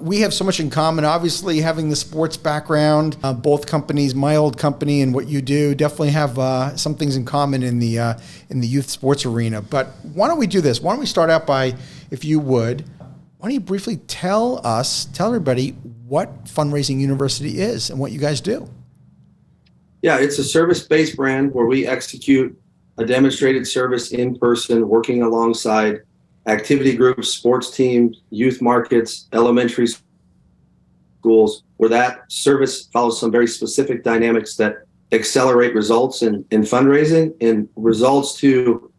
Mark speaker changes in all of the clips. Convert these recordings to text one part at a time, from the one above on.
Speaker 1: we have so much in common. Obviously, having the sports background, both companies, my old company and what you do, definitely have some things in common in the youth sports arena. But why don't we do this? Why don't we start out by, if you would, why don't you briefly tell everybody what Fundraising University is and what you guys do?
Speaker 2: Yeah, it's a service-based brand where we execute a demonstrated service in person, working alongside activity groups, sports teams, youth markets, elementary schools, where that service follows some very specific dynamics that accelerate results in fundraising. And results to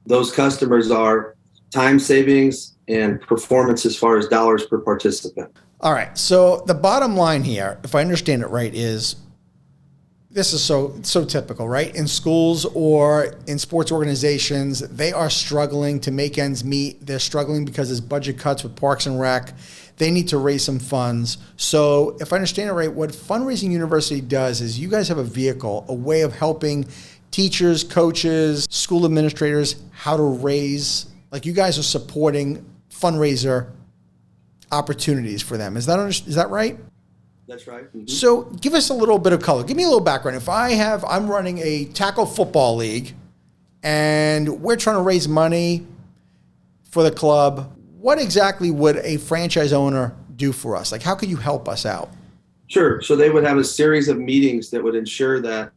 Speaker 2: those customers are time savings and performance as far as dollars per participant.
Speaker 1: All right. So the bottom line here, if I understand it right, is this is so typical, right? In schools or in sports organizations, they are struggling to make ends meet. They're struggling because there's budget cuts with Parks and Rec. They need to raise some funds. So if I understand it right, what Fundraising University does is you guys have a vehicle, a way of helping teachers, coaches, school administrators, how to raise, like you guys are supporting fundraiser opportunities for them. Is that right?
Speaker 2: That's right. Mm-hmm.
Speaker 1: So give us a little bit of color. Give me a little background. If I'm running a tackle football league and we're trying to raise money for the club, what exactly would a franchise owner do for us? Like, how could you help us out?
Speaker 2: Sure. So they would have a series of meetings that would ensure that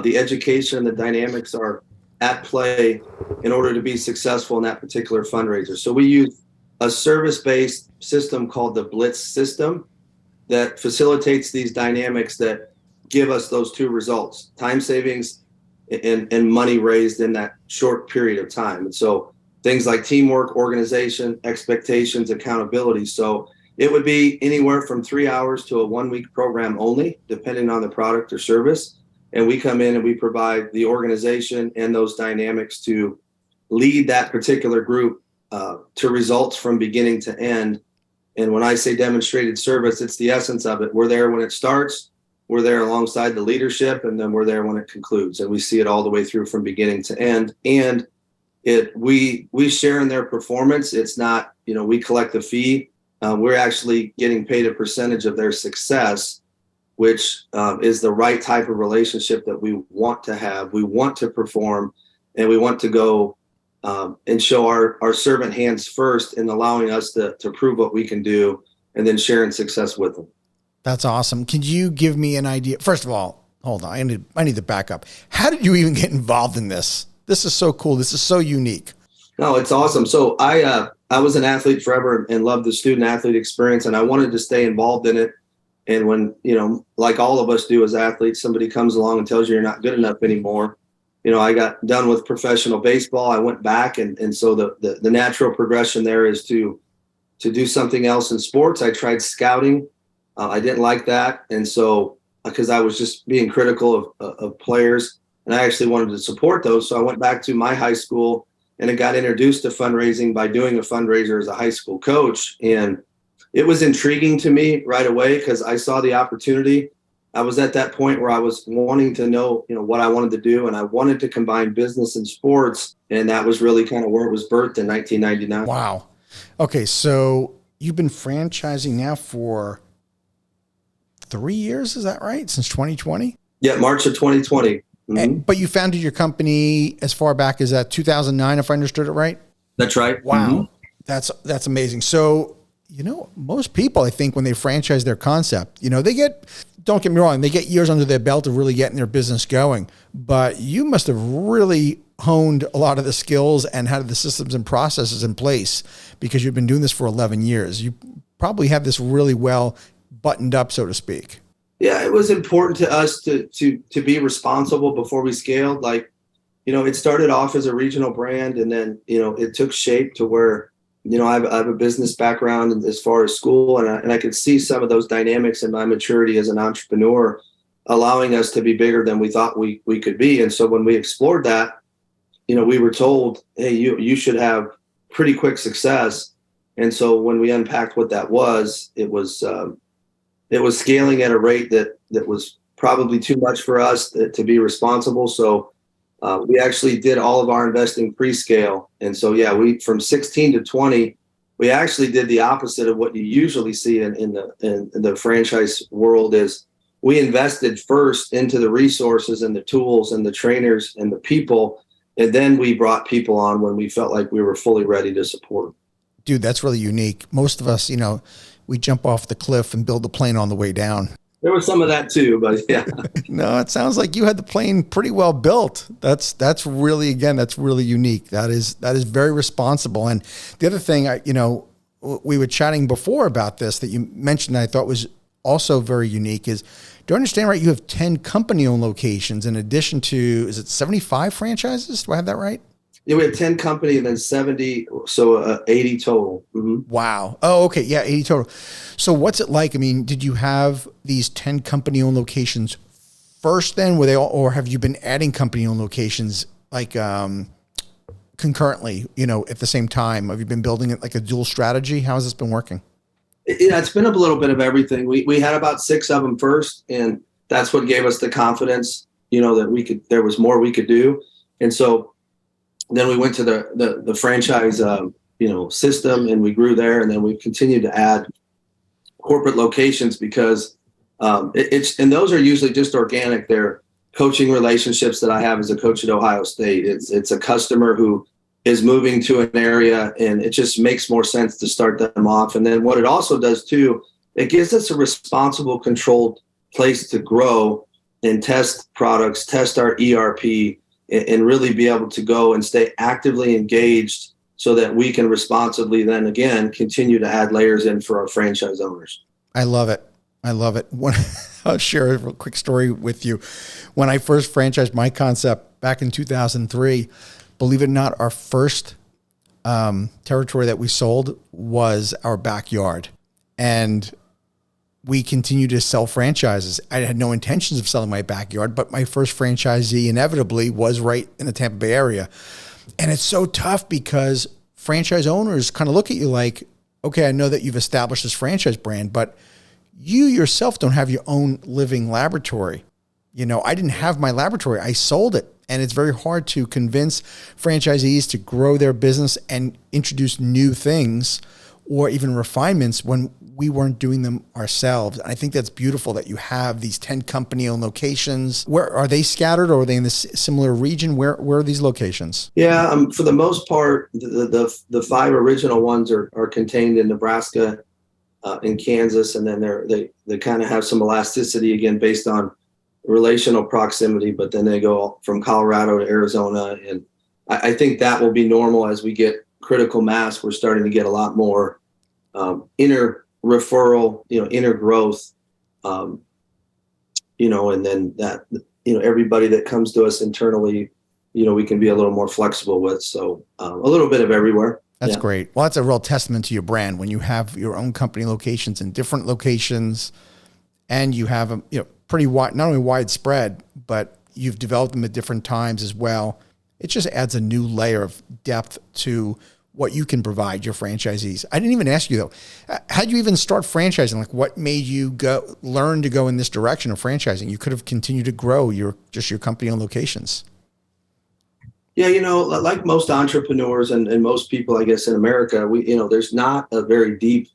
Speaker 2: the education and the dynamics are at play in order to be successful in that particular fundraiser. So we use a service-based system called the Blitz system that facilitates these dynamics that give us those two results: time savings and money raised in that short period of time. And so things like teamwork, organization, expectations, accountability. So it would be anywhere from 3 hours to a 1 week program only, depending on the product or service. And we come in and we provide the organization and those dynamics to lead that particular group to results from beginning to end. And when I say demonstrated service, it's the essence of it. We're there when it starts, we're there alongside the leadership, and then we're there when it concludes. And we see it all the way through from beginning to end. And we share in their performance. It's not, we collect a fee. We're actually getting paid a percentage of their success, which is the right type of relationship that we want to have. We want to perform, and we want to go and show our servant hands first in allowing us to prove what we can do, and then sharing success with them.
Speaker 1: That's awesome. Can you give me an idea? First of all, hold on. I need to back up. How did you even get involved in this? This is so cool. This is so unique.
Speaker 2: No, it's awesome. So I was an athlete forever and loved the student athlete experience, and I wanted to stay involved in it. And when, like all of us do as athletes, somebody comes along and tells you you're not good enough anymore. I got done with professional baseball. I went back. And so the natural progression there is to do something else in sports. I tried scouting. I didn't like that. And so, because I was just being critical of players, and I actually wanted to support those. So I went back to my high school, and I got introduced to fundraising by doing a fundraiser as a high school coach. And it was intriguing to me right away because I saw the opportunity. I was at that point where I was wanting to know, what I wanted to do, and I wanted to combine business and sports, and that was really kind of where it was birthed in 1999.
Speaker 1: Wow. Okay, so you've been franchising now for 3 years, is that right? Since 2020?
Speaker 2: Yeah, March of 2020. Mm-hmm.
Speaker 1: But you founded your company as far back as 2009, if I understood it right?
Speaker 2: That's right.
Speaker 1: Wow. Mm-hmm. That's amazing. So, most people, I think, when they franchise their concept, don't get me wrong, they get years under their belt of really getting their business going. But you must have really honed a lot of the skills and had the systems and processes in place because you've been doing this for 11 years. You probably have this really well buttoned up, so to speak.
Speaker 2: Yeah, it was important to us to be responsible before we scaled. Like, it started off as a regional brand, and then, it took shape to where, I have a business background as far as school, and I could see some of those dynamics in my maturity as an entrepreneur, allowing us to be bigger than we thought we could be. And so when we explored that, we were told, hey, you should have pretty quick success. And so when we unpacked what that was, it was scaling at a rate that was probably too much for us to be responsible. So we actually did all of our investing pre-scale. And so, yeah, we from 16 to 20, we actually did the opposite of what you usually see in the franchise world. Is we invested first into the resources and the tools and the trainers and the people, and then we brought people on when we felt like we were fully ready to support.
Speaker 1: Dude, that's really unique. Most of us, we jump off the cliff and build the plane on the way down.
Speaker 2: There was some of that too, but yeah.
Speaker 1: No, it sounds like you had the plane pretty well built. That's really, again, that's really unique. That is very responsible. And the other thing, we were chatting before about this that you mentioned, I thought was also very unique is, do I understand right? You have 10 company-owned locations in addition to, is it 75 franchises? Do I have that right?
Speaker 2: Yeah, we have 10 company and then 70, so 80 total. Mm-hmm.
Speaker 1: Wow. Oh, okay. Yeah, 80 total. So what's it like? I mean, did you have these 10 company-owned locations first then? Were they all, or have you been adding company-owned locations like concurrently, at the same time? Have you been building it like a dual strategy? How has this been working?
Speaker 2: Yeah, it's been a little bit of everything. We had about 6 of them first, and that's what gave us the confidence, that there was more we could do. And so then we went to the franchise, system, and we grew there. And then we continued to add corporate locations because and those are usually just organic. They're coaching relationships that I have as a coach at Ohio State. It's a customer who is moving to an area, and it just makes more sense to start them off. And then what it also does too, it gives us a responsible, controlled place to grow and test products, test our ERP, and really be able to go and stay actively engaged so that we can responsibly then again continue to add layers in for our franchise owners.
Speaker 1: I love it. I'll share a quick story with you. When I first franchised my concept back in 2003, believe it or not, our first territory that we sold was our backyard. And we continued to sell franchises. I had no intentions of selling my backyard, but my first franchisee inevitably was right in the Tampa Bay area. And it's so tough because franchise owners kind of look at you like, okay, I know that you've established this franchise brand, but you yourself don't have your own living laboratory. I didn't have my laboratory. I sold it. And it's very hard to convince franchisees to grow their business and introduce new things or even refinements when we weren't doing them ourselves. And I think that's beautiful that you have these 10 company-owned locations. Where are they scattered, or are they in this similar region? Where are these locations?
Speaker 2: Yeah, for the most part, the 5 original ones are contained in Nebraska, in Kansas, and then they kind of have some elasticity again based on relational proximity, but then they go from Colorado to Arizona. And I think that will be normal as we get critical mass. We're starting to get a lot more inner referral, inner growth, and then that, everybody that comes to us internally, we can be a little more flexible with. So a little bit of everywhere.
Speaker 1: That's great. Well, that's a real testament to your brand when you have your own company locations in different locations, and you have them, pretty wide, not only widespread, but you've developed them at different times as well. It just adds a new layer of depth to what you can provide your franchisees. I didn't even ask you though, how'd you even start franchising? Like, what made you learn to go in this direction of franchising? You could have continued to grow your company owned locations.
Speaker 2: Yeah, like most entrepreneurs and most people, I guess, in America, there's not a very deep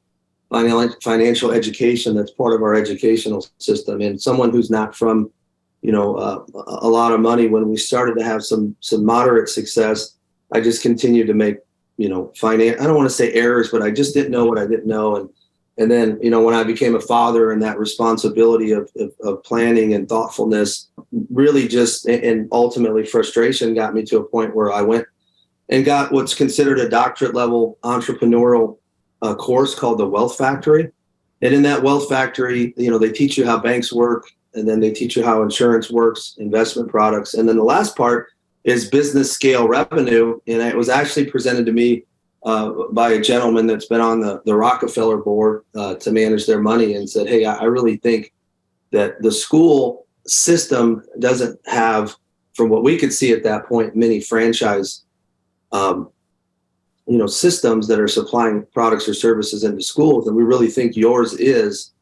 Speaker 2: financial education that's part of our educational system. And someone who's not from, a lot of money, when we started to have some moderate success, I just continued to make, I don't want to say errors, but I just didn't know what I didn't know. And then, when I became a father, and that responsibility of planning and thoughtfulness really just, and ultimately frustration got me to a point where I went and got what's considered a doctorate level entrepreneurial course called the Wealth Factory. And in that Wealth Factory, they teach you how banks work, and then they teach you how insurance works, investment products. And then the last part is business scale revenue. And it was actually presented to me by a gentleman that's been on the Rockefeller board to manage their money, and said, hey, I really think that the school system doesn't have, from what we could see at that point, many franchise systems that are supplying products or services into schools. And we really think yours is,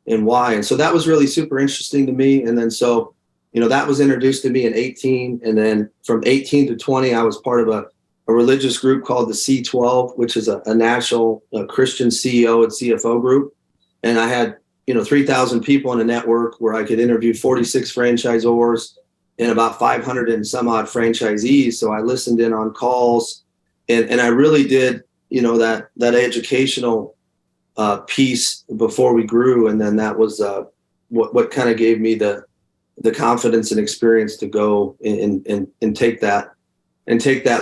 Speaker 2: and why. And so that was really super interesting to me. And then, so, that was introduced to me in 18. And then from 18 to 20, I was part of a religious group called the C12, which is a national Christian CEO and CFO group. And I had, 3,000 people in a network where I could interview 46 franchisors and about 500 and some odd franchisees. So I listened in on calls, and I really did, that educational piece before we grew. And then that was what kind of gave me the confidence and experience to go and take that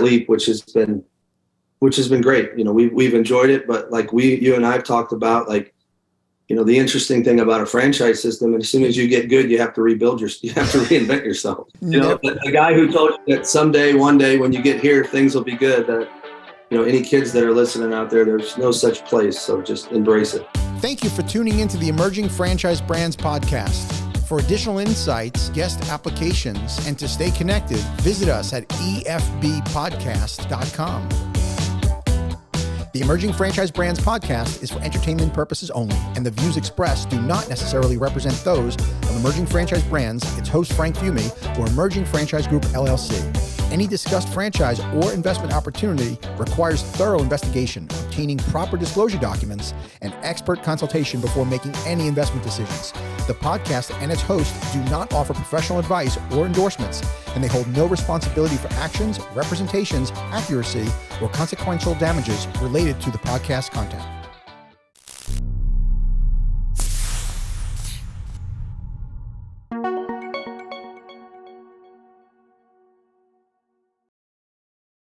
Speaker 2: leap, which has been great. We've enjoyed it, but like you and I have talked about, like, the interesting thing about a franchise system, and as soon as you get good, you have to you have to reinvent yourself. The guy who told you that one day when you get here, things will be good, that, any kids that are listening out there, there's no such place. So just embrace it.
Speaker 1: Thank you for tuning into the Emerging Franchise Brands podcast. For additional insights, guest applications, and to stay connected, visit us at efbpodcast.com. The Emerging Franchise Brands podcast is for entertainment purposes only, and the views expressed do not necessarily represent those of Emerging Franchise Brands, its host Frank Fiume, or Emerging Franchise Group, LLC. Any discussed franchise or investment opportunity requires thorough investigation, obtaining proper disclosure documents, and expert consultation before making any investment decisions. The podcast and its host do not offer professional advice or endorsements, and they hold no responsibility for actions, representations, accuracy, or consequential damages related to the podcast content.